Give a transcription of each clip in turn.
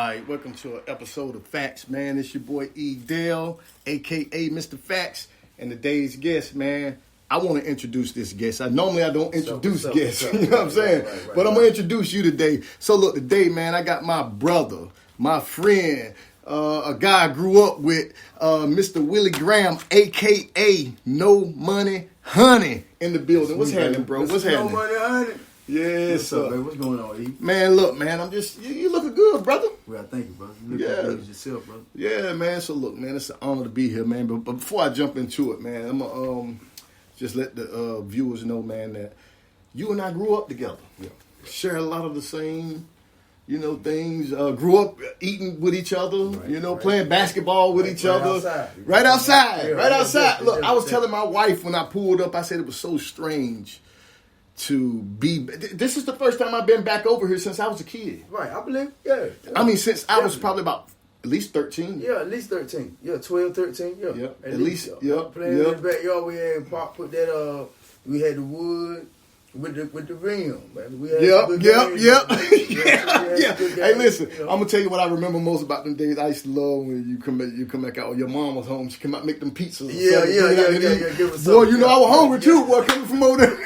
right, welcome to an episode of Factz, man. It's your boy E. Dale, a.k.a. Mr. Factz, and today's guest, man. I want to introduce this guest. Normally I don't introduce guests, you know what I'm saying? Right, but I'm going to introduce you today. So look, today, man, I got my brother, my friend, a guy I grew up with, Mr. Willie Graham, a.k.a. No Money Honey, in the building. What's happening, bro? What's happening? No Money Honey. Yes, sir. Man? What's going on, E? Man, look, man, I'm just, you looking good, brother. Well, thank you, brother. You look good yourself, brother. Yeah, man. So look, man, it's an honor to be here, man. But before I jump into it, man, I'm going to just let the viewers know, man, that you and I grew up together. Yeah. Share a lot of the same, things. Grew up eating with each other, playing basketball with each other. Outside. Right outside. Yeah, right outside. Look, I was definitely. telling my wife when I pulled up, I said it was so strange to be. This is the first time I've been back over here since I was a kid. Right, I believe, yeah. I mean, since I was probably about at least 13. Yeah, at least 13. Yeah, 12, 13, yeah. Yep. At least, yep. Playing in the backyard, we had put that, we had the wood with the rim, man. We had Yep. Yeah. Hey, listen, I'm gonna tell you what I remember most about them days. I used to love when you come back out. Your mom was home. She come out make them pizzas. Or Yeah. Give us Boy, something. I was hungry too. Boy, coming from over there.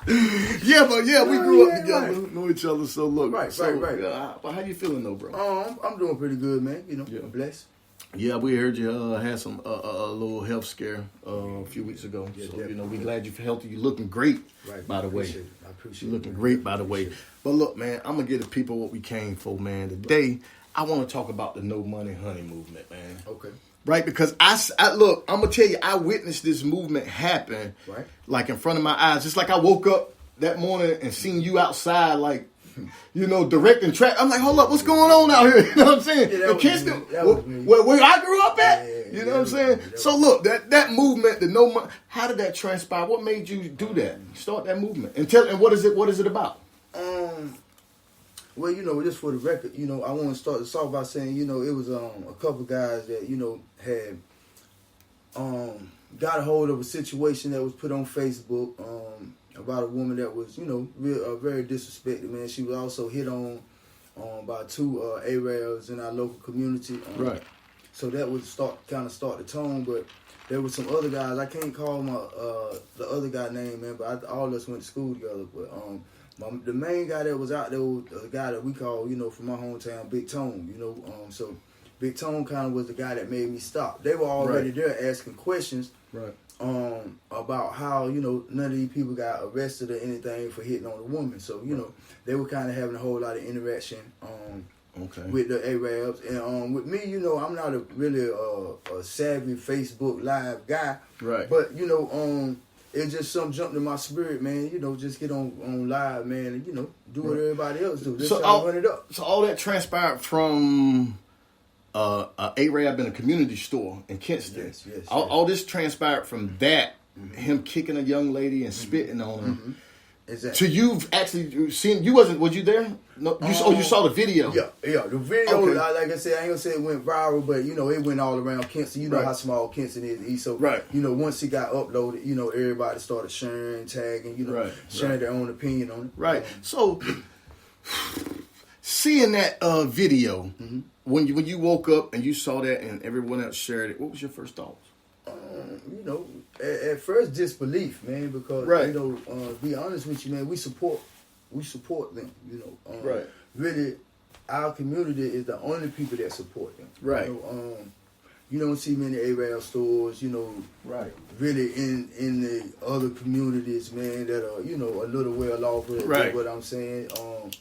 We grew up together, know each other. So look, Right. But how you feeling though, bro? I'm doing pretty good, man. I'm blessed. Yeah, we heard you had some a little health scare a few weeks ago. Yeah, so definitely. we're glad you're healthy. You're looking great, Right. by the way. I appreciate You're it. looking great, by the way. But look, man, I'm gonna give the people what we came for, man. Today, I want to talk about the No Money Honey movement, man. Okay. Right, because I look, I'm gonna tell you, I witnessed this movement happen, Right. like in front of my eyes. Just like I woke up that morning and seen you outside, like, directing track. I'm like, hold up, what's going on out here? You know what I'm saying? Yeah, that was Kids me. do- That was me. where I grew up at. Yeah, You know what I'm that saying? was me. So look, that movement, the No Money, how did that transpire? What made you do that? Start that movement and what is it about? Well, just for the record, I want to start this off by saying, it was a couple guys that, had got a hold of a situation that was put on Facebook about a woman that was, very disrespected, man. She was also hit on by two Arabs in our local community. Right. So that would start the tone, but there were some other guys. I can't call the other guy name, man, but all of us went to school together. But the main guy that was out there was a guy that we call, from my hometown, Big Tone. So Big Tone kind of was the guy that made me stop. They were already there asking questions, Right. about how none of these people got arrested or anything for hitting on a woman. So they were kind of having a whole lot of interaction. Okay. With the Arabs and with me, I'm not really a savvy Facebook Live guy, Right. But it's just something jumped in my spirit, man. Just get on live, man, and do what everybody else do. Just try to run it up. So all that transpired from a Arab in a community store in Kinston. Yes. All this transpired from that, him kicking a young lady and spitting on her. Exactly. So you've actually seen? Was you there? No, you saw the video. Yeah. The video, Okay. like I said, I ain't gonna say it went viral, but it went all around Kinston. You know Right. how small Kinston is. So Right. once it got uploaded, everybody started sharing, tagging, Right. sharing their own opinion on it. Right. So seeing that video, when you woke up and you saw that and everyone else shared it, what was your first thoughts? At first disbelief, man, because Right. be honest with you, man, we support them. Right. Really, our community is the only people that support them. Right. You don't see many Arab stores, Right. really in the other communities, man, that are a little well off with Right. what I'm saying.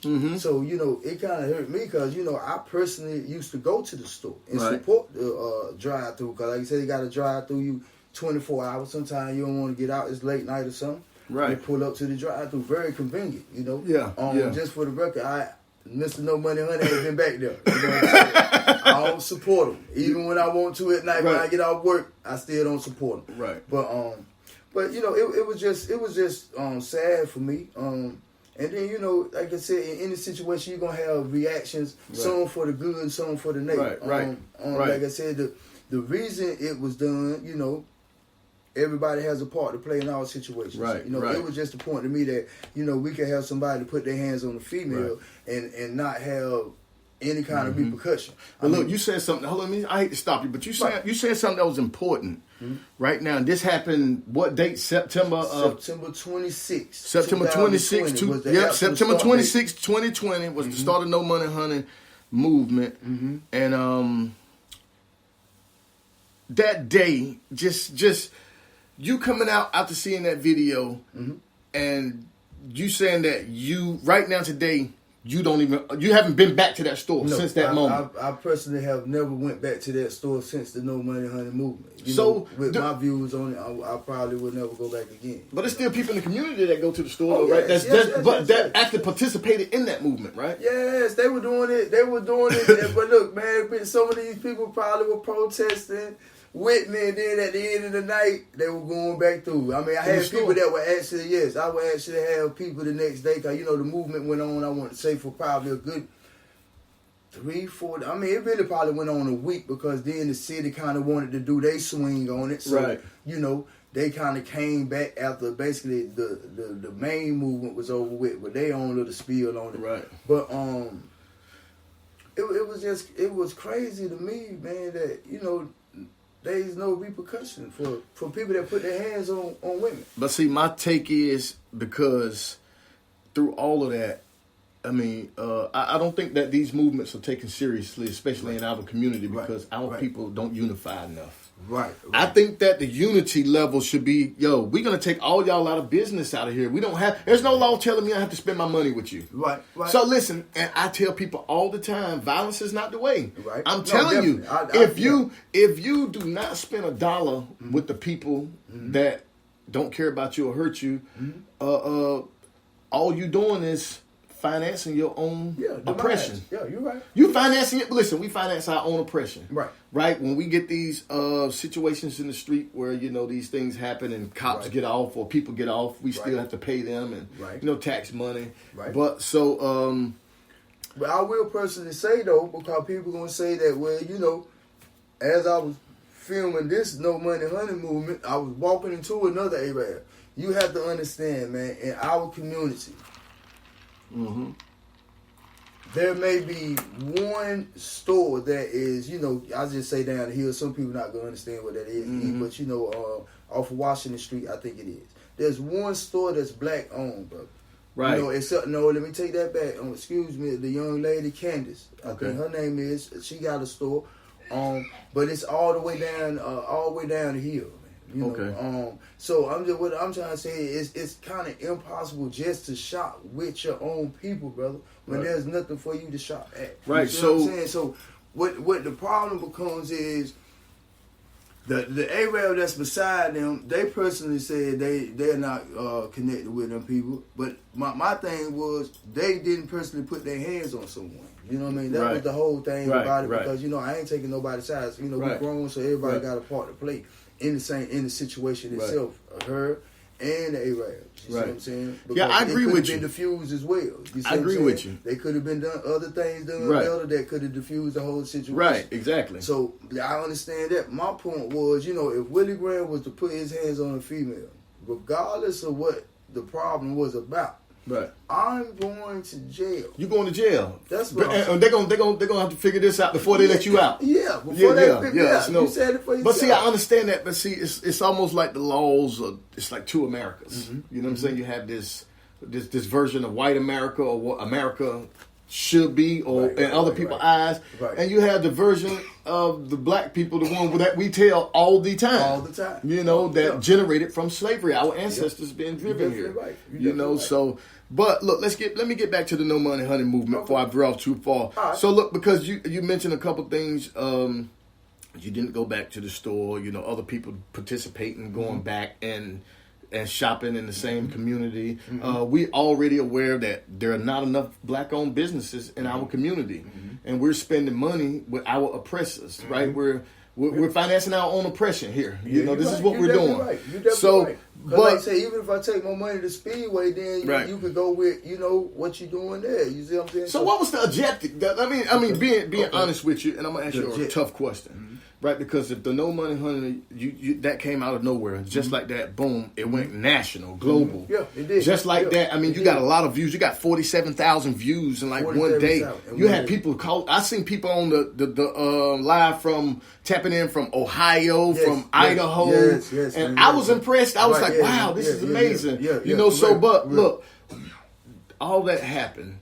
Mm-hmm. So it kind of hurt me because I personally used to go to the store and Right. support the drive-through because, like you said, you got to drive through you 24 hours. Sometimes you don't want to get out; it's late night or something. Right. You pull up to the drive-through, very convenient. Yeah. Just for the record, Mr. No Money Honey ain't been back there. You know what I'm saying? I don't support him. Even when I want to at night when Right. I get off work, I still don't support him. Right. But it was just sad for me. And then like I said, in any situation you're gonna have reactions, Right. some for the good and some for the negative. Right. Like I said, the reason it was done, everybody has a part to play in all situations. Right, You know, right. it was just the point to me that, you know, we can have somebody put their hands on the female and not have any kind of repercussion. But look, you said something. Hold on, I hate to stop you, but you said something that was important right now. This happened. What date? September 26th. September 26th. Yep, September 26th, 2020 was the start of No Money Hunting movement, and that day, just you coming out after seeing that video, and you saying that you right now today. You haven't been back to that store since that moment. I personally have never went back to that store since the No Money Hunting movement. You so, know, with my views on it, I probably would never go back again. But there's still people in the community that go to the store, Oh, right? yes, That actually participated in that movement, right? Yes, they were doing it. But look, man, some of these people probably were protesting with me, and then at the end of the night, they were going back through. I mean, I had people that were actually, I would actually have people the next day, because, you know, the movement went on, I want to say, for probably a good 3-4, I mean, it really probably went on a week, because then the city kind of wanted to do their swing on it. So, you know, they kind of came back after basically the main movement was over with, but they own little spiel on it. Right. But, it was crazy to me, man, that, you know, there's no repercussion for people that put their hands on women. But see, my take is, because through all of that, I mean, I don't think that these movements are taken seriously, especially in our community, because our people don't unify enough. Right. I think that the unity level should be, we're going to take all y'all out of business out of here. There's no law telling me I have to spend my money with you. Right. So listen, and I tell people all the time, violence is not the way. Right. I'm telling you, if you do not spend $1 with the people that don't care about you or hurt you, all you doing is financing your own oppression. Yeah, you're right. You financing it. Listen, we finance our own oppression. Right. Right. When we get these situations in the street where, you know, these things happen and cops get off or people get off, we still have to pay them and, you know, tax money. Right. But so. But I will personally say, though, because people going to say that, well, you know, as I was filming this No Money Hunting movement, I was walking into another Arab. You have to understand, man, in our community, there may be one store that is, you know, I just say down the hill. Some people not gonna understand what that is, but you know, off of Washington Street, I think it is. There's one store that's black owned, bro. Right. You know, except let me take that back. Excuse me, the young lady Candace. I think her name is. She got a store, but it's all the way down the hill. You know, so what I'm trying to say is it's kind of impossible just to shop with your own people, brother, when there's nothing for you to shop at. Right. You know what I'm saying? So what the problem becomes is the Arab that's beside them, they personally said they're not connected with them people. But my thing was they didn't personally put their hands on someone. You know what I mean? That was the whole thing about it, because, you know, I ain't taking nobody's sides. You know, we're grown, so everybody got a part to play in the situation itself, her and the Arabs. You see what I'm saying? Because I agree with you. It could have been diffused as well. You see I agree with you. They could have been done other things done better that could have diffused the whole situation. Right, exactly. So I understand that. My point was, you know, if Willie Graham was to put his hands on a female, regardless of what the problem was about, I'm going to jail. You going to jail? That's what. And they're gonna have to figure this out before they let you out. Yeah, before they figure it out. No. You said it for yourself. But see, I understand that. But see, it's almost like the laws are. It's like two Americas. You know what I'm saying? You have this version of white America, or what America should be, or in other people's eyes, and you have the version of the black people, the one that we tell all the time. You know, that generated from slavery, our ancestors being driven here. You know, so. But look, let me get back to the No Money Hunting movement before I veer off too far. So look, because you mentioned a couple things. You didn't go back to the store. You know, other people participating, going back and shopping in the same community. We already aware that there are not enough black-owned businesses in our community, and we're spending money with our oppressors. Right? We're financing our own oppression here. You know, this is what we're doing. But like I say, even if I take my money to Speedway, then you could go with, you know, what you're doing there. You see what I'm saying? So what was the objective? I mean, being honest with you, and I'm gonna ask you a tough question. Right, because if the No Money Honey, you that came out of nowhere, just like that, boom, it went national, global. Yeah, it did. Just like that. I mean, you got a lot of views. You got 47,000 views in like one day. You had people call. I seen people on the live from tapping in from Ohio, from Idaho, and I was impressed. I was like, wow, this is amazing. You know, but look, all that happened.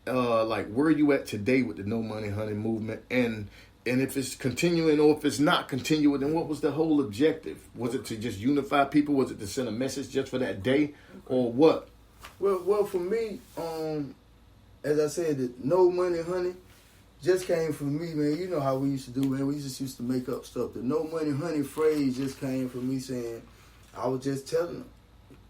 Like, where are you at today with the No Money Honey movement, and if it's continuing or if it's not continuing, then what was the whole objective? Was it to just unify people? Was it to send a message just for that day, or what? Well, for me, as I said, the No Money Honey just came from me, man. You know how we used to do, man. We just used to make up stuff. The No Money Honey phrase just came from me saying, I was just telling them,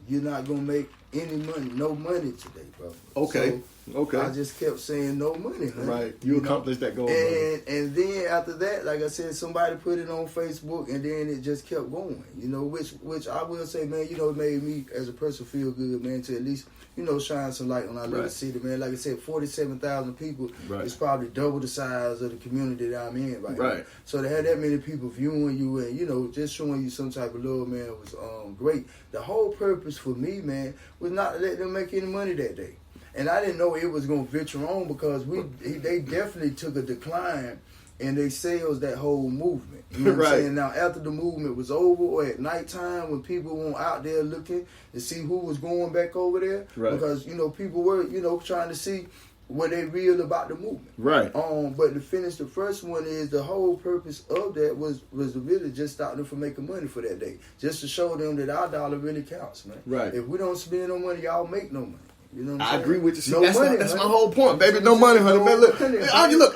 you're not gonna make any money, no money today, bro. Okay. Okay. I just kept saying no money, honey. Right. You accomplished that goal. And then after that, like I said, somebody put it on Facebook, and then it just kept going. You know, which I will say, man, you know, it made me as a person feel good, man, to at least, you know, shine some light on our little city, man. Like I said, 47,000 people is probably double the size of the community that I'm in right now. So to have that many people viewing you and, you know, just showing you some type of love, man, was great. The whole purpose for me, man, was not to let them make any money that day. And I didn't know it was going to venture on because they definitely took a decline in their sales, that whole movement. You know what I'm saying? Now, after the movement was over, or at nighttime when people were out there looking to see who was going back over there, because, you know, people were, you know, trying to see what they real about the movement. But to finish the first one is the whole purpose of that was to really just stop them from making money for that day. Just to show them that our dollar really counts, man. If we don't spend no money, y'all make no money. You know what I'm saying? I agree with you. See, no that's my whole point, baby. No money, honey. Man, look,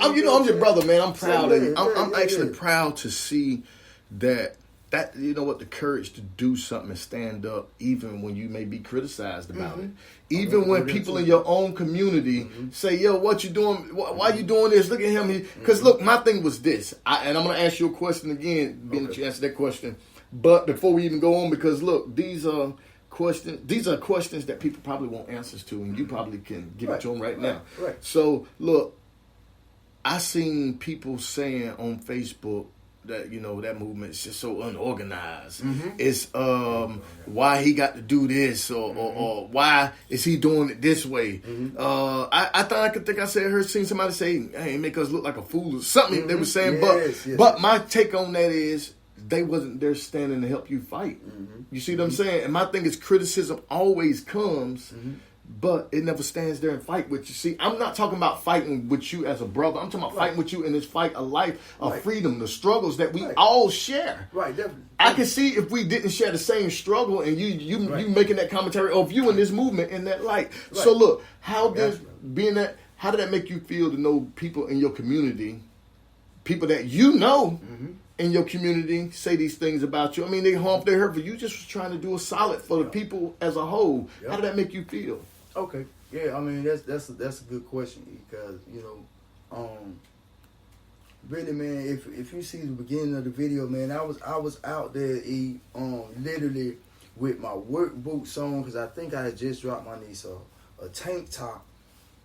I'm your brother, man. I'm proud of you. I'm actually proud to see that you know what, the courage to do something and stand up, even when you may be criticized about it. Even when people in your own community say, "Yo, what you doing? Why you doing this? Look at him." Because look, my thing was this, and I'm gonna ask you a question again, being that you answered that question. But before we even go on, because look, these are questions that people probably want answers to, and you probably can give it to them right now. So, look, I seen people saying on Facebook that, you know, that movement is just so unorganized. It's why he got to do this, or why is he doing it this way? I thought I heard seen somebody say, "Hey, make us look like a fool," or something. They were saying, but my take on that is, they wasn't there standing to help you fight. You see what I'm saying? And my thing is, criticism always comes, but it never stands there and fight with you. See, I'm not talking about fighting with you as a brother. I'm talking about fighting with you in this fight of life, of freedom, the struggles that we all share. Definitely. I can see if we didn't share the same struggle, and you making that commentary of you in this movement in that light. So look, how did that make you feel to know people in your community, people that you know, in your community, say these things about you? I mean, they hurt, but you just was trying to do a solid for the people as a whole. How did that make you feel? Okay, yeah, I mean that's a good question, because, you know, really, man, if you see the beginning of the video, man, I was out there literally with my work boots on, because I think I had just dropped my niece a tank top.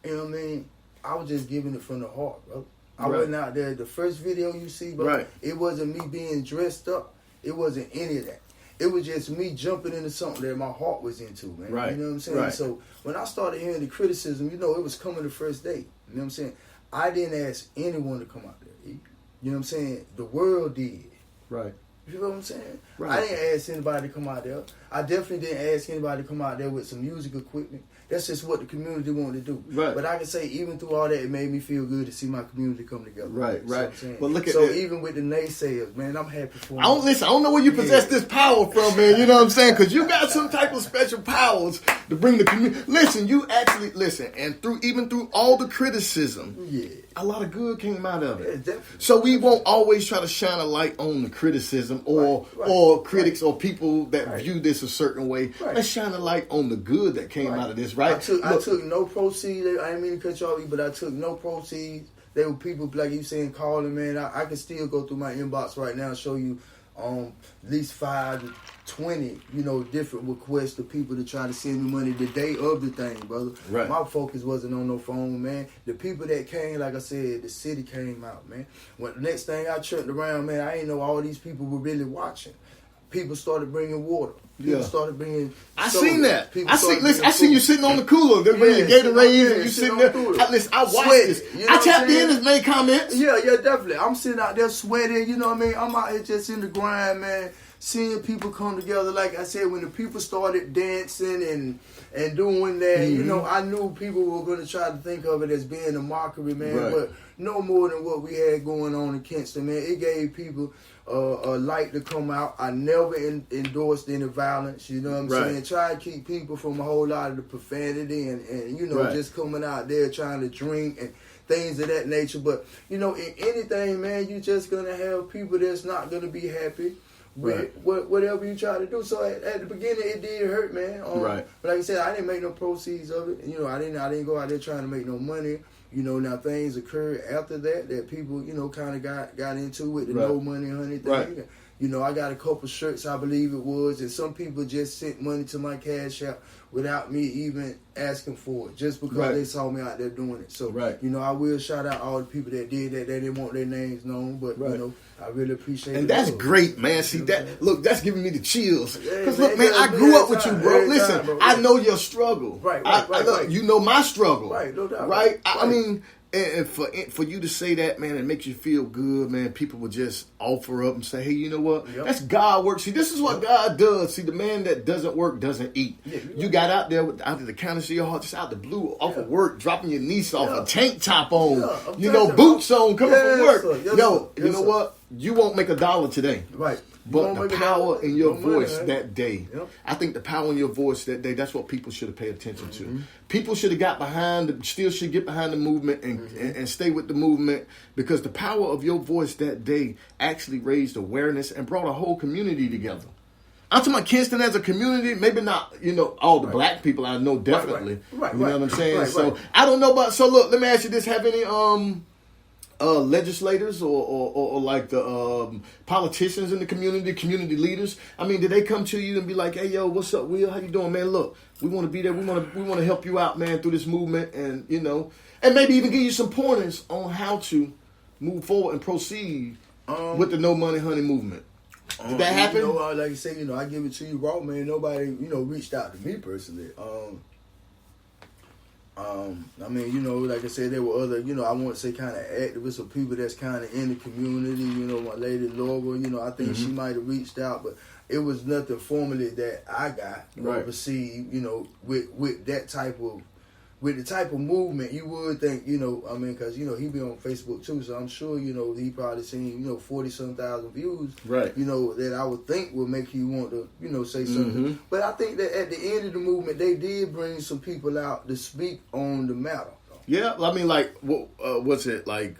You know what I mean? I was just giving it from the heart, bro. I wasn't out there. The first video you see, bro, it wasn't me being dressed up. It wasn't any of that. It was just me jumping into something that my heart was into, man. You know what I'm saying? So when I started hearing the criticism, you know, it was coming the first day. You know what I'm saying? I didn't ask anyone to come out there. You know what I'm saying? The world did. You know what I'm saying? I didn't ask anybody to come out there. I definitely didn't ask anybody to come out there with some music equipment. That's just what the community wanted to do. But I can say, even through all that, it made me feel good to see my community come together. But look at that. Even with the naysayers, man, I'm happy for them. I don't know where you possess this power from, man. You know what I'm saying? Because you got some type of special powers to bring the community. Listen, you actually listen, and even through all the criticism, a lot of good came out of it. So we won't always try to shine a light on the criticism or critics or people that view this a certain way. Let's shine a light on the good that came out of this. I took no proceeds. I didn't mean to cut you off, but I took no proceeds. There were people, like you saying, calling, man. I can still go through my inbox right now and show you at least 5 to 20, different requests to people to try to send me money the day of the thing, brother. Right. My focus wasn't on no phone, man. The people that came, like I said, the city came out, man. When the next thing I turned around, man, I didn't know all these people were really watching. People started bringing water. People started bringing. I soda. seen that. People I seen you sitting on the cooler. They're bringing Gatorade and you sitting there. I watched this. I tapped in and made comments. Yeah, definitely. I'm sitting out there sweating. You know what I mean? I'm out here just in the grind, man. Seeing people come together. Like I said, when the people started dancing and doing that, I knew people were going to try to think of it as being a mockery, man. Right. But no more than what we had going on in Kinston, man. It gave people a light to come out. I never endorsed any violence, you know what I'm saying? Try to keep people from a whole lot of the profanity and just coming out there trying to drink and things of that nature. But, in anything, man, you're just going to have people that's not going to be happy with whatever you try to do. So at the beginning, it did hurt, man. But like I said, I didn't make no proceeds of it. I didn't go out there trying to make no money. Now things occurred after that people, kind of got into it, the no money, honey thing. Right. I got a couple shirts, I believe it was, and some people just sent money to my Cash App without me even asking for it, just because they saw me out there doing it. So, I will shout out all the people that did that. They didn't want their names known, but, I really appreciate it. And that's great, man. See, that's giving me the chills. Because, look, man, I grew up with you, bro. Listen, bro. I know your struggle. Right. You know my struggle. Right, no doubt. Right? I mean, and for you to say that, man, it makes you feel good, man. People will just offer up and say, hey, you know what? Yep. That's God work. See, this is what God does. See, the man that doesn't work doesn't eat. Yeah, you got out there out of the kindness of your heart, just out the blue, off of work, dropping your niece off, a tank top on, boots on, coming from work. You know what? You won't make $1 today. Right. But the power in your voice that day, I think the power in your voice that day, that's what people should have paid attention to. People should have got behind, still should get behind the movement and stay with the movement, because the power of your voice that day actually raised awareness and brought a whole community together. I'm talking about Kinston as a community, maybe not, all the black people I know definitely. You know what I'm saying? So I don't know about, so look, let me ask you this, have any legislators or like the politicians in the community leaders, I mean, did they come to you and be like, hey, yo, what's up, Will? How you doing, man? Look, we want to be there. We want to help you out, man, through this movement, and and maybe even give you some pointers on how to move forward and proceed with the No Money Honey movement. Did that happen? Like you say, I give it to you raw, man. Nobody, reached out to me personally. I mean, like I said, there were other, I won't say kind of activists or people that's kind of in the community. My lady Laura, I think she might have reached out, but it was nothing formally that I got or received, with that type of, with the type of movement. You would think, because, he be on Facebook too, so I'm sure, he probably seen, 40-some thousand views, that I would think would make you want to, say something. But I think that at the end of the movement, they did bring some people out to speak on the matter. Yeah, I mean, like, what's it, like,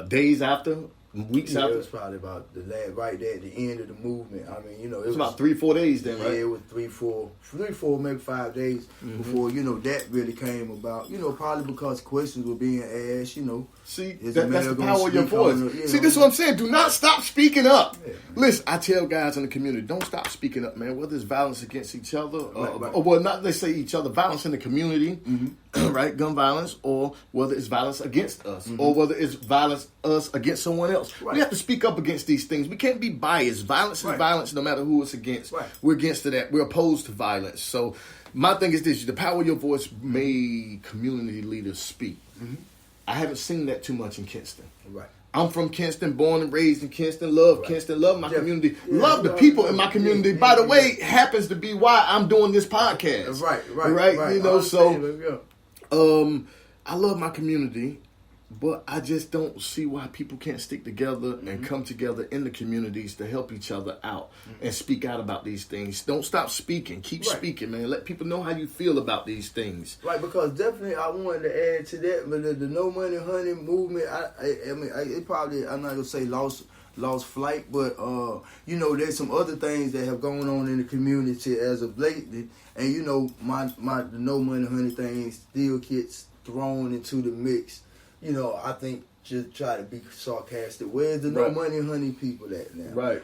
days after? Weeks after? It was probably about right there at the end of the movement. I mean, it was about 3-4 days then, right? Yeah, it was 3-4, maybe 5 days before, that really came about. Probably because questions were being asked, See, that's the power of your voice. See, this is what I'm saying. Do not stop speaking up. Yeah. Listen, I tell guys in the community, don't stop speaking up, man. Whether it's violence against each other, or well, not let's say each other, violence in the community, right? Gun violence, or whether it's violence against us, or whether it's violence us against someone else. Right. We have to speak up against these things. We can't be biased. Violence is violence, no matter who it's against. Right. We're against that. We're opposed to violence. So my thing is this: the power of your voice made community leaders speak. I haven't seen that too much in Kinston. Right. I'm from Kinston, born and raised in Kinston, love Kinston, love my community, love the people in my community. By the way, happens to be why I'm doing this podcast. Right. So I love my community, but I just don't see why people can't stick together and come together in the communities to help each other out and speak out about these things. Don't stop speaking. Keep speaking, man. Let people know how you feel about these things. Right, because definitely I wanted to add to that, but the No Money Honey movement, it probably, I'm not going to say lost flight, but, there's some other things that have gone on in the community as of lately, and, the No Money Honey thing still gets thrown into the mix. I think just try to be sarcastic. Where's the no money honey people at now? Right.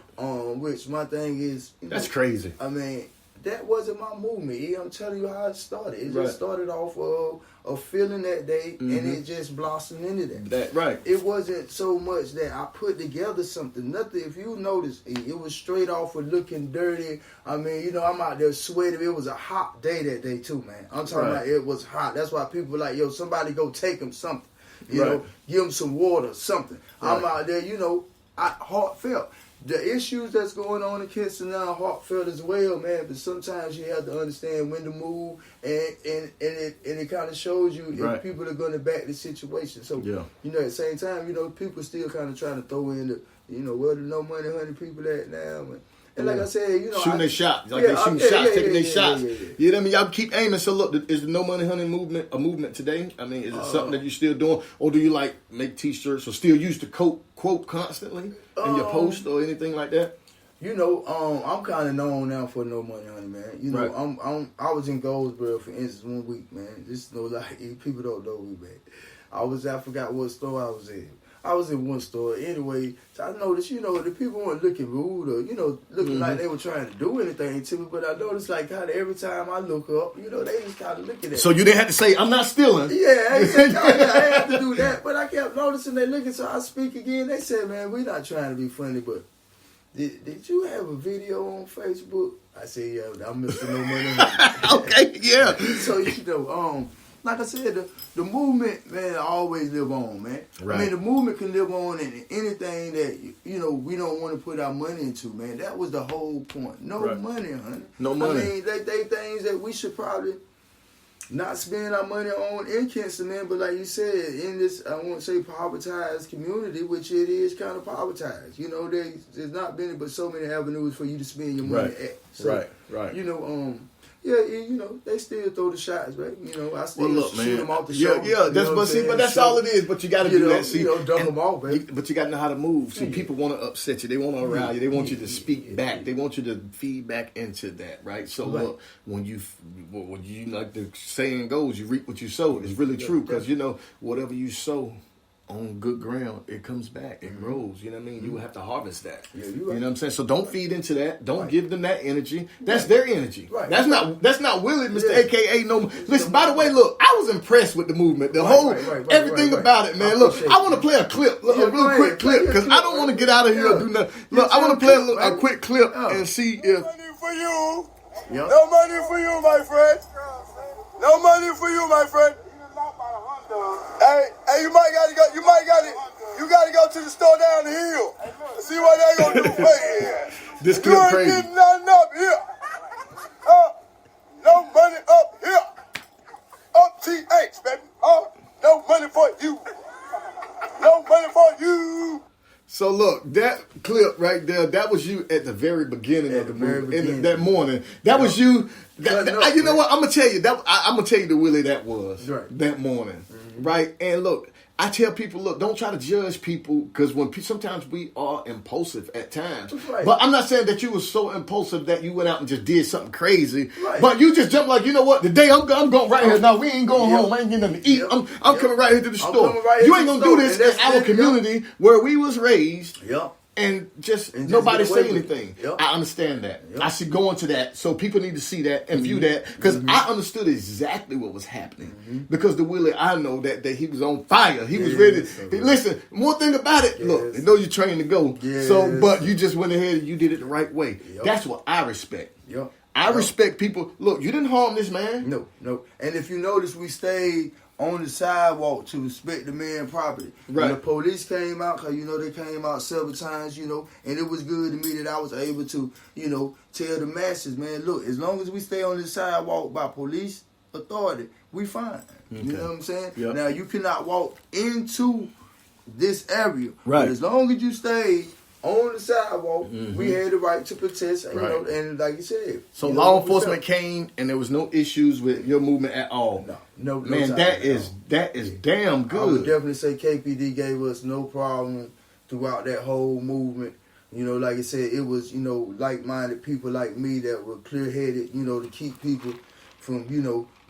Which my thing is, that's crazy. I mean, that wasn't my movement. I'm telling you how it started. It just started off of a feeling that day, and it just blossomed into that. Right. It wasn't so much that I put together something. Nothing. If you notice, it was straight off of looking dirty. I mean, I'm out there sweating. It was a hot day that day too, man. I'm talking about it was hot. That's why people were like, yo, somebody go take him something. You know, give him some water, something. I'm out there, heartfelt. The issues that's going on in Kingston now, heartfelt as well, man. But sometimes you have to understand when to move, and it kind of shows you if people are going to back the situation. So, at the same time, people still kind of trying to throw in the, where the no money honey people at now, man. And like I said, shooting their shots, like they shooting shots, taking their shots. You know what I mean? Y'all keep aiming. So look, is the no money honey movement a movement today? I mean, is it something that you still doing, or do you like make T-shirts or still use the quote constantly in your post or anything like that? I'm kind of known now for no money honey, man. I was in Goldsboro for instance 1 week, man. Just people don't know me, man. I forgot what store I was in. I was in one store anyway. So I noticed, the people weren't looking rude or, looking like they were trying to do anything to me. But I noticed, like, kind of every time I look up, they just kind of looking at me. So you didn't have to say, I'm not stealing. Yeah, I didn't have to do that. But I kept noticing they looking. So I speak again. They said, man, we're not trying to be funny, but did you have a video on Facebook? I said, yeah, I'm Mr. No Money. Okay, yeah. So, like I said, the movement, man, always live on, man. Right. I mean, the movement can live on in anything that, we don't want to put our money into, man. That was the whole point. No money, honey. No money. I mean, they things that we should probably not spend our money on in Kingston, man. But like you said, in this, I won't say povertized community, which it is kind of povertized. There's not been but so many avenues for you to spend your money at. So, right. They still throw the shots, right? I still shoot them off the show. Yeah, but that's all it is. But you got to do that. See, dunk them off, baby. But you got to know how to move. See, people want to upset you. They want to arouse you. They want you to speak back. They want you to feed back into that, right? So look, when you like the saying goes, you reap what you sow. It's really true because whatever you sow on good ground, it comes back, it grows. You know what I mean? You will have to harvest that. Yeah, you know what I'm saying? So don't feed into that. Don't give them that energy. That's their energy. Right. That's not Willie, Mr. AKA no. Listen, by the way, look, I was impressed with the movement, the whole everything about it, man. Look, I want to play a clip, a real quick clip, because I don't want to get out of here and do nothing. Look, I want to play a quick clip and see if. No money for you. No money for you, my friend. No money for you, my friend. Hey, you gotta go to the store down the hill. See what they gonna do for you. This clip crazy. You ain't getting nothing up here. No money up here. Up TH, baby. No money for you. No money for you. So look, that clip right there, that was you at the very beginning of the movie. That morning. That was you. You know what? I'm gonna tell you that. I'm gonna tell you the Willie that was that morning, right? And look, I tell people, look, don't try to judge people because sometimes we are impulsive at times. Right. But I'm not saying that you were so impulsive that you went out and just did something crazy. Right. But you just jumped like, you know what? Today I'm going right here. Now we ain't going home. I ain't getting nothing to eat. I'm coming right here to the store. You ain't gonna do this in our community where we was raised. And nobody say anything. I understand that. I should go into that. So people need to see that and view that. Because I understood exactly what was happening. Because the Willie, I know that he was on fire. He was ready. Listen, one thing about it, look, they know you're trained to go. So, but you just went ahead and you did it the right way. That's what I respect. I respect people. Look, you didn't harm this man. No. And if you notice, we stayed on the sidewalk to respect the man's property. Right. When the police came out, because, they came out several times, and it was good to me that I was able to, tell the masses, man, look, as long as we stay on the sidewalk by police authority, we fine. Okay. You know what I'm saying? Yep. Now, you cannot walk into this area. Right. But as long as you stay on the sidewalk, we had the right to protest, and like you said. So law enforcement came, and there was no issues with your movement at all. No. Man, that is damn good. I would definitely say KPD gave us no problem throughout that whole movement. Like I said, it was like-minded people like me that were clear-headed. To keep people from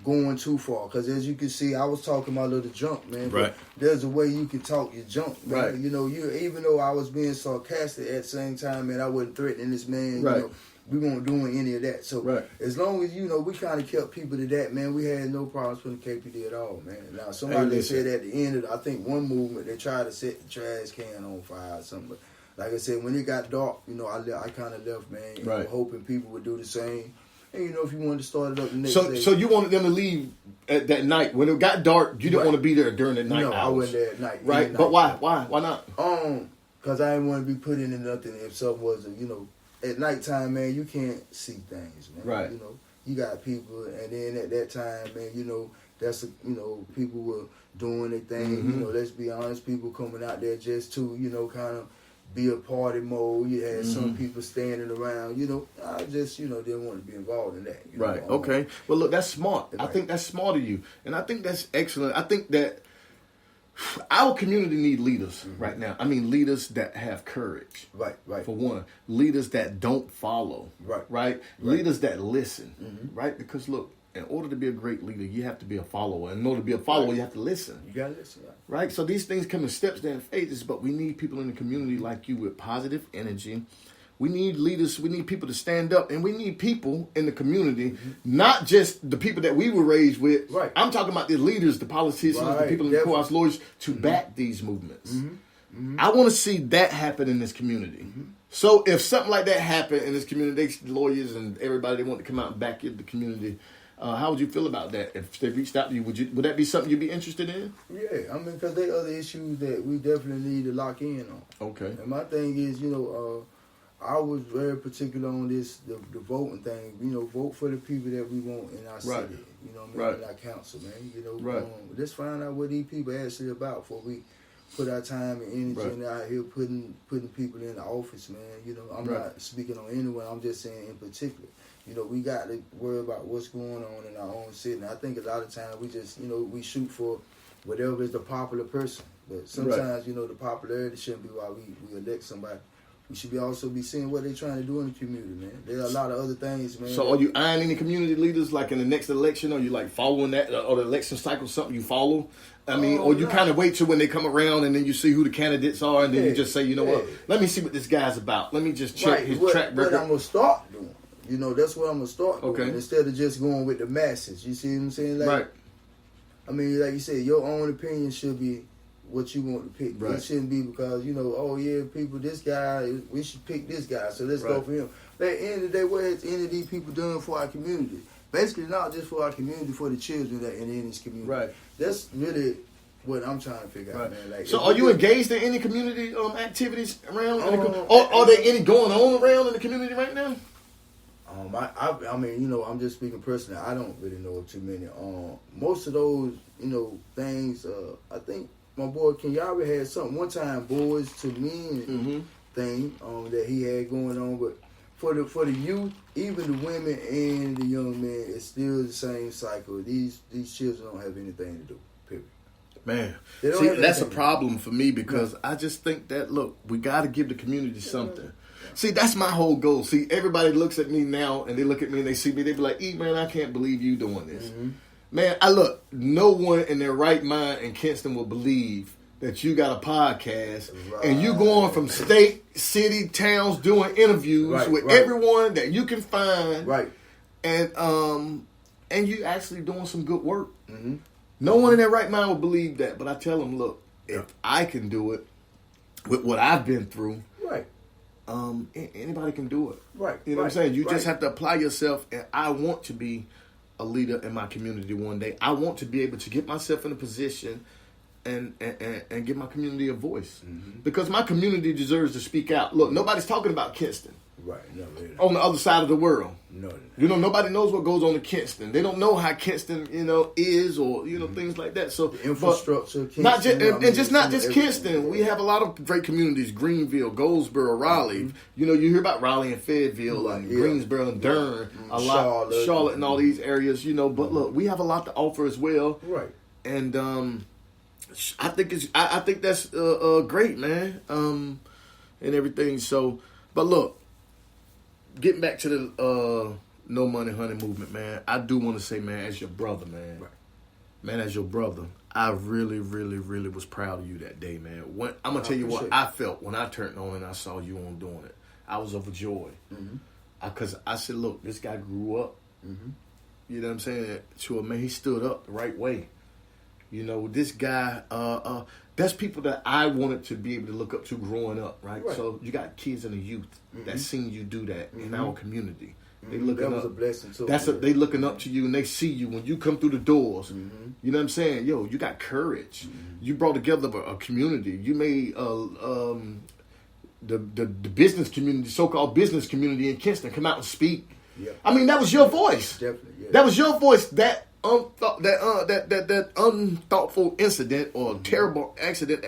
going too far. Because as you can see, I was talking my little junk, man. Right. There's a way you can talk your junk, man. Right. You know, even though I was being sarcastic at the same time, man, I wasn't threatening this man. Right. You know, we weren't doing any of that. So Right. as long as, you know, we kind of kept people to that, man, we had no problems putting KPD at all, man. Now, somebody they said at the end of, I think, one movement, they tried to set the trash can on fire or something. But like I said, when it got dark, you know, I kind of left, man, you know, hoping people would do the same. And, you know, if you wanted to start it up the next day. So you wanted them to leave at that night. When it got dark, you didn't want to be there during the night hours. I wasn't there at night. Right, but why? Why not? Because I didn't want to be put into nothing if something wasn't, you know. At nighttime, man, you can't see things, man. Right. You know, you got people, and then at that time, man, you know, people were doing their thing. Mm-hmm. You know, let's be honest, people coming out there just to, you know, kind of be a party mode. You had some people standing around. You know, I just, you know, didn't want to be involved in that. You Right. know? Okay. Well, look, that's smart. Right. I think that's smart of you, and I think that's excellent. I think that our community need leaders right now. I mean, leaders that have courage. Right. For one, leaders that don't follow. Right. Leaders that listen. Right. Because look, in order to be a great leader, you have to be a follower. And in order to be a follower, you have to listen. You gotta listen. Right. So these things come in steps and phases, but we need people in the community like you with positive energy. We need leaders. We need people to stand up, and we need people in the community, not just the people that we were raised with. Right. I'm talking about the leaders, the politicians, the people in the courthouse, lawyers, to back these movements. I want to see that happen in this community. So if something like that happened in this community, lawyers and everybody, they want to come out and back in the community. How would you feel about that? If they reached out to you, would that be something you'd be interested in? Yeah, I mean, because there are other issues that we definitely need to lock in on. Okay. And my thing is, you know, I was very particular on this, the voting thing. You know, vote for the people that we want in our city. You know what I mean? In our council, man. You know, let's find out what these people actually about before we put our time and energy in out here putting people in the office, man. You know, I'm not speaking on anyone. I'm just saying in particular. You know, we got to worry about what's going on in our own city. And I think a lot of times we just, you know, we shoot for whatever is the popular person. But sometimes, you know, the popularity shouldn't be why we elect somebody. We should also be seeing what they're trying to do in the community, man. There are a lot of other things, man. So are you eyeing any community leaders like in the next election? Or you like following that or the election cycle, something you follow? I mean, or you kind of wait till when they come around and then you see who the candidates are and then you just say, you know what, let me see what this guy's about. Let me just check his track record. What I'm going to start doing. You know, that's what I'm going to start doing instead of just going with the masses. You see what I'm saying? Like, I mean, like you said, your own opinion should be what you want to pick. It shouldn't be because, you know, oh, yeah, people, this guy, we should pick this guy, so let's go for him. But at the end of the day, what has any of these people done for our community? Basically, not just for our community, for the children that are in this community. Right. That's really what I'm trying to figure out, man. Like, so are you engaged in any community activities around? Or are there any going on around in the community right now? I mean, you know, I'm just speaking personally. I don't really know too many. Most of those, you know, things. I think my boy Kenyatta had something one time, boys to men thing that he had going on. But for the youth, even the women and the young men, it's still the same cycle. These children don't have anything to do. Period. Man, see, that's a problem for me because I just think that look, we got to give the community something. See, that's my whole goal. See, everybody looks at me now and they look at me and they see me. They be like, man, I can't believe you doing this. Man, no one in their right mind in Kinston will believe that you got a podcast and you going from state, city, towns doing interviews with everyone that you can find. And you actually doing some good work. No one in their right mind will believe that. But I tell them, look, if I can do it with what I've been through, anybody can do it. You know what I'm saying? You just have to apply yourself, and I want to be a leader in my community one day. I want to be able to get myself in a position and give my community a voice. Because my community deserves to speak out. Look, nobody's talking about Kinston. On the other side of the world. You know, nobody knows what goes on in Kinston. They don't know how Kinston, you know, is or, you know, things like that. So the infrastructure, Kinston, not just Kinston. We have a lot of great communities, Greenville, Goldsboro, Raleigh. You know, you hear about Raleigh and Fayetteville and Greensboro and Durham, a lot, Charlotte and all these areas, you know. But look, we have a lot to offer as well. And I think that's great, man. And everything. So, but look, getting back to No Money Honey movement, man. I do want to say, man, as your brother, man. Right. Man, as your brother, I really, really, really was proud of you that day, man. I'm going to tell you what I felt when I turned on and I saw you on doing it. I was overjoyed. Because I said, look, this guy grew up. You know what I'm saying? To a man, he stood up the right way. You know, this guy, that's people that I wanted to be able to look up to growing up, right? So you got kids and the youth that seen you do that in our community. They looking that was up. A blessing too. They looking up to you and they see you when you come through the doors. You know what I'm saying? Yo, you got courage. You brought together a community. You made the business community, so-called business community in Kinston, come out and speak. Yeah. I mean, that was your voice. Definitely. Yeah. That was your voice. That unthoughtful incident or terrible incident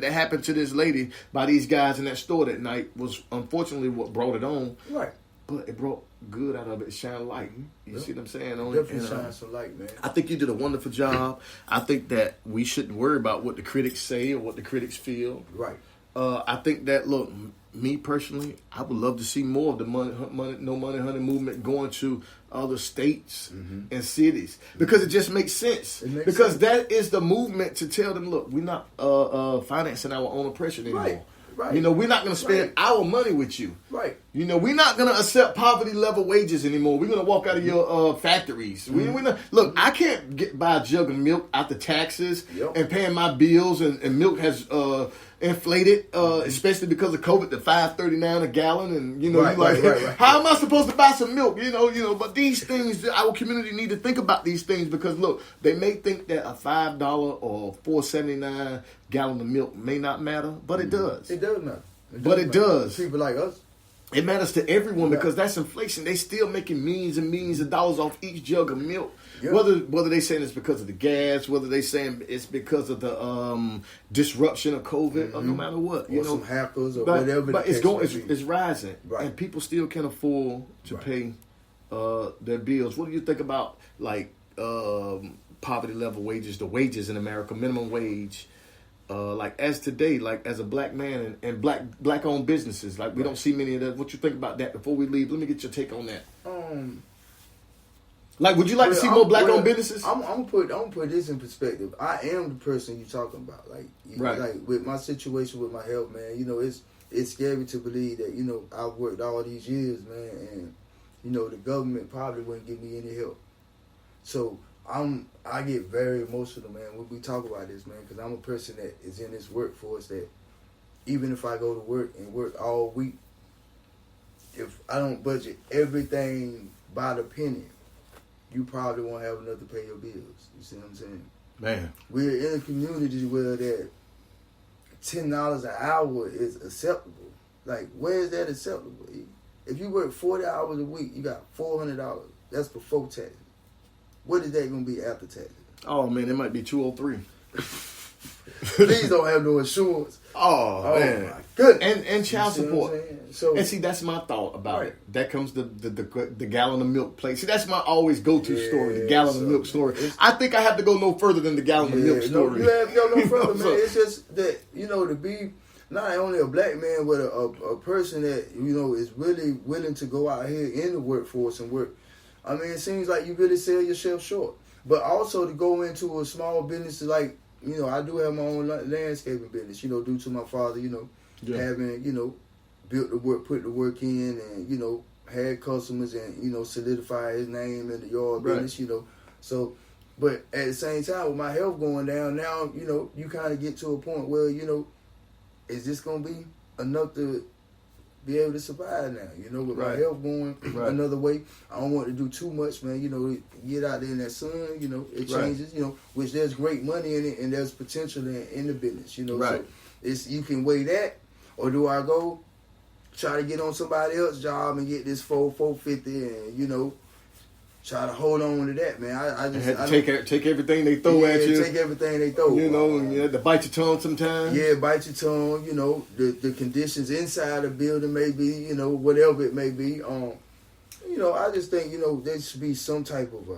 that happened to this lady by these guys in that store that night was unfortunately what brought it on. Right. But it brought good out of it. It shined light. You see what I'm saying? Definitely shine some light, man. I think you did a wonderful job. I think that we shouldn't worry about what the critics say or what the critics feel. Right. I think that, look, me personally, I would love to see more of the No Money Honey movement going to other states and cities because it just makes sense. Because that is the movement to tell them, look, we're not financing our own oppression anymore. Right. You know, we're not going to spend our money with you. Right. You know, we're not going to accept poverty level wages anymore. We're going to walk out of your factories. We not, look, I can't buy a jug of milk after taxes and paying my bills, and milk has inflated, especially because of COVID, to $5.39 a gallon. And you know, how am I supposed to buy some milk? You know. But these things, our community need to think about these things because look, they may think that a $5 or $4.79 gallon of milk may not matter, but it does. It does matter. It does. People like us. It matters to everyone because that's inflation. They still making millions and millions of dollars off each jug of milk. Yeah. Whether they saying it's because of the gas, whether they saying it's because of the disruption of COVID, or no matter what, or some hackers or whatever. But it's rising, and people still can't afford to pay their bills. What do you think about like poverty level wages, the wages in America, minimum wage? Like as today, like as a black man and black owned businesses, like we don't see many of that. What you think about that before we leave? Let me get your take on that. Like, would you like to see more black owned businesses? I'm gonna put this in perspective. I am the person you're talking about. Like with my situation with my health, man. You know, it's scary to believe that I've worked all these years, man, and the government probably wouldn't give me any help. So I get very emotional, man, when we talk about this, man, because I'm a person that is in this workforce that even if I go to work and work all week, if I don't budget everything by the penny, you probably won't have enough to pay your bills. You see what I'm saying? Man. We're in a community where that $10 an hour is acceptable. Like, where is that acceptable? If you work 40 hours a week, you got $400. That's before taxes. What is that going to be after taxes? Oh, man, it might be 203. Please don't have no insurance. Oh man, my goodness. And child support. So, and see, that's my thought about it. That comes the gallon of milk plate. See, that's my always go-to story, the gallon of milk story. I think I have to go no further than the gallon of milk story. No, you have to go no further, man. It's just that, to be not only a black man, but a person that, is really willing to go out here in the workforce and work. I mean, it seems like you really sell yourself short. But also to go into a small business like, I do have my own landscaping business, due to my father, having, built the work, put the work in and, had customers and, solidify his name in the yard business, So, but at the same time, with my health going down now, you kind of get to a point where, is this going to be enough to be able to survive now, with my health going another way. I don't want to do too much, man, get out there in that sun, it changes, which there's great money in it and there's potential in the business, so it's, you can weigh that, or do I go try to get on somebody else's job and get this $450 and, try to hold on to that, man. I just take everything they throw at you. Take everything they throw. And you have to bite your tongue sometimes. Yeah, bite your tongue. The conditions inside the building may be, whatever it may be. I just think there should be some type of.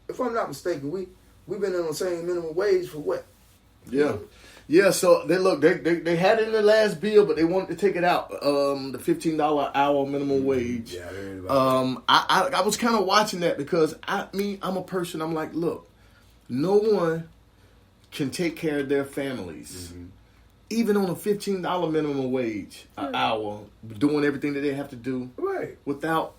If I'm not mistaken, we've been on the same minimum wage for what? Yeah. Yeah, so they had it in the last bill, but they wanted to take it out. The $15 hour minimum wage. Yeah, I heard about I was kind of watching that because I'm a person. I'm like, look, no one can take care of their families, even on a $15 minimum wage an hour, doing everything that they have to do, without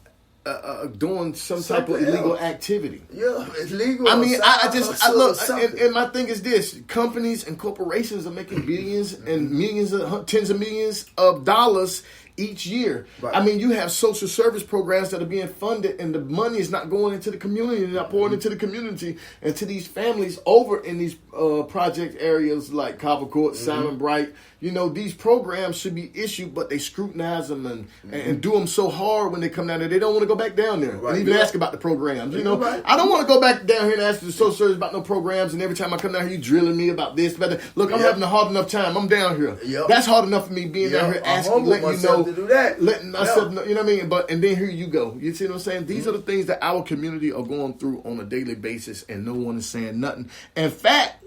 doing some type of illegal activity. Yeah, it's legal. I mean, I look, and my thing is this: companies and corporations are making billions and millions, tens of millions of dollars each year. Right. I mean, you have social service programs that are being funded, and the money is not going into the community, and not pouring into the community and to these families over in these project areas like Copper Court, Simon Bright. You know, these programs should be issued, but they scrutinize them and do them so hard when they come down there. They don't want to go back down there and even ask about the programs. You know, I don't want to go back down here and ask the social service about no programs, and every time I come down here, you drilling me about this. But look, I'm having a hard enough time. I'm down here. That's hard enough for me being down here asking, letting you know. To do that. Letting myself know, you know what I mean? And then here you go. You see what I'm saying? These are the things that our community are going through on a daily basis, and no one is saying nothing. In fact,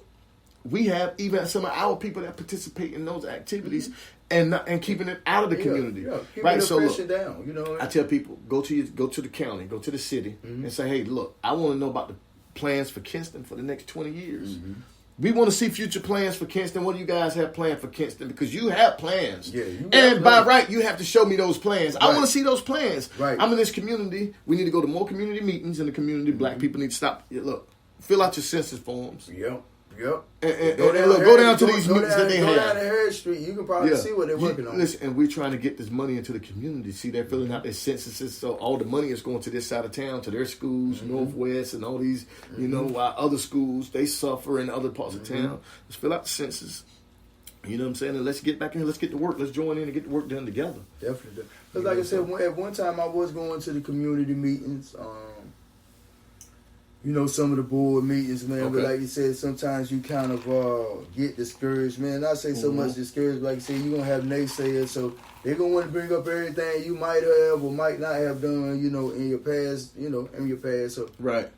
we have even some of our people that participate in those activities and keeping it out of the community. Right? So look, down, you know. I tell people, go to the county, go to the city, and say, hey, look, I want to know about the plans for Kinston for the next 20 years. We want to see future plans for Kinston. What do you guys have planned for Kinston? Because you have plans. Yeah, and by right, you have to show me those plans. I want to see those plans. Right. I'm in this community. We need to go to more community meetings in the community. Black people need to stop. Look, fill out your census forms. Yep. And go down to these meetings that they have. Go down to Harris Street. You can probably see what they're working on. Listen, and we're trying to get this money into the community. See, they're filling out their censuses, so all the money is going to this side of town, to their schools, Northwest, and all these, you know, while other schools, they suffer in other parts of town. Let's fill out the census. You know what I'm saying? And let's get back in. Let's get to work. Let's join in and get the work done together. Definitely. Because like I said, at one time I was going to the community meetings. You know, some of the board meetings, man. But like you said, sometimes you kind of get discouraged, man. Not say so much discouraged, but like you said, you're going to have naysayers. So they're going to want to bring up everything you might have or might not have done, you know, in your past, So, right.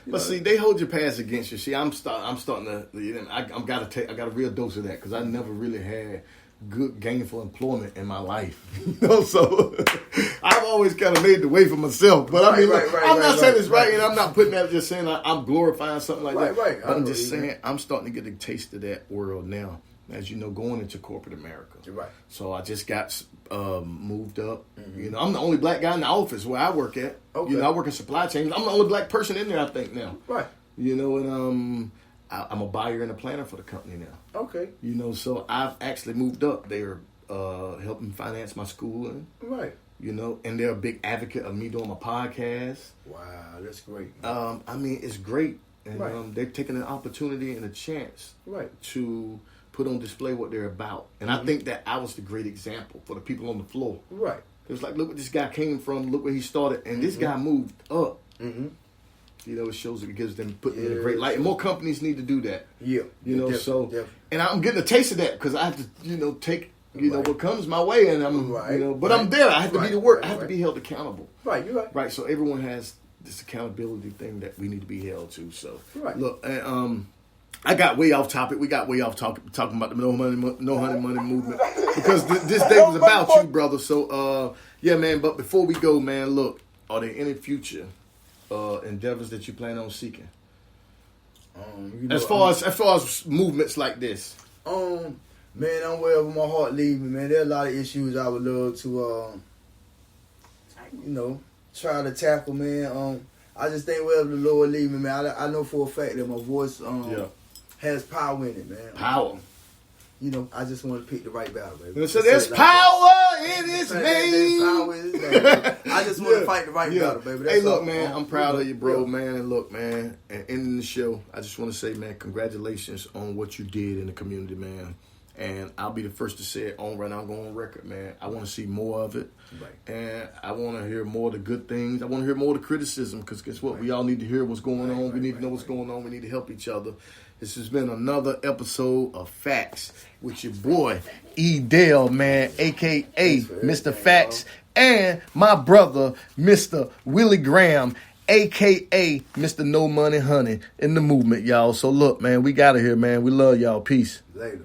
But see, they hold your past against you. See, I'm starting to, I got a real dose of that because I never really had good gainful employment in my life, you know. So I've always kind of made the way for myself. But I mean, I'm not saying it's right, and I'm not putting that. Just saying I'm glorifying something like that. But I'm just saying I'm starting to get a taste of that world now. As you know, going into corporate America. Right. So I just got moved up. You know, I'm the only black guy in the office where I work at. Okay. You know, I work in supply chain. I'm the only black person in there, I think, now. Right. You know, and I'm a buyer and a planner for the company now. Okay. You know, so I've actually moved up. They're helping finance my schooling. Right. You know, and they're a big advocate of me doing my podcast. Wow, that's great. I mean, it's great. And they're taking an opportunity and a chance to put on display what they're about. And I think that I was the great example for the people on the floor. Right. It was like, look what this guy came from, look where he started, and this guy moved up. You know, it shows it gives them put in a great light. And more companies need to do that. Yeah. You know, definitely. And I'm getting a taste of that because I have to, you know, take, you know, what comes my way, and I'm, you know, but I'm there. I have to be the work. I have to be held accountable. Right, you're right. Right, so everyone has this accountability thing that we need to be held to. So, look, I got way off topic. We got way off topic talking about the no honey money movement because this day was about you, brother. So, yeah, man. But before we go, man, look, are there any future endeavors that you plan on seeking? You know, as far as movements like this, man, I'm wherever my heart leads me, man. There are a lot of issues I would love to, you know, try to tackle, man. I just think wherever the Lord leads me, man. I know for a fact that my voice has power in it, man. Power. You know, I just want to pick the right battle, baby. So there's power in His name. Power in His name. I just want to fight the right battle, baby. That's hey, look, man, I'm proud of you, bro, man. And look, man, and ending the show, I just want to say, man, congratulations on what you did in the community, man. And I'll be the first to say it right now. I'm going on record, man. I want to see more of it. Right. And I want to hear more of the good things. I want to hear more of the criticism because guess what? We all need to hear what's going on. We need to know what's going on. We need to help each other. This has been another episode of Factz with your boy, E. Dale, man, a.k.a. Mr. Factz, and my brother, Mr. Willie Graham, a.k.a. Mr. No Money Honey in the movement, y'all. So look, man, we got it here, man. We love y'all. Peace. Later.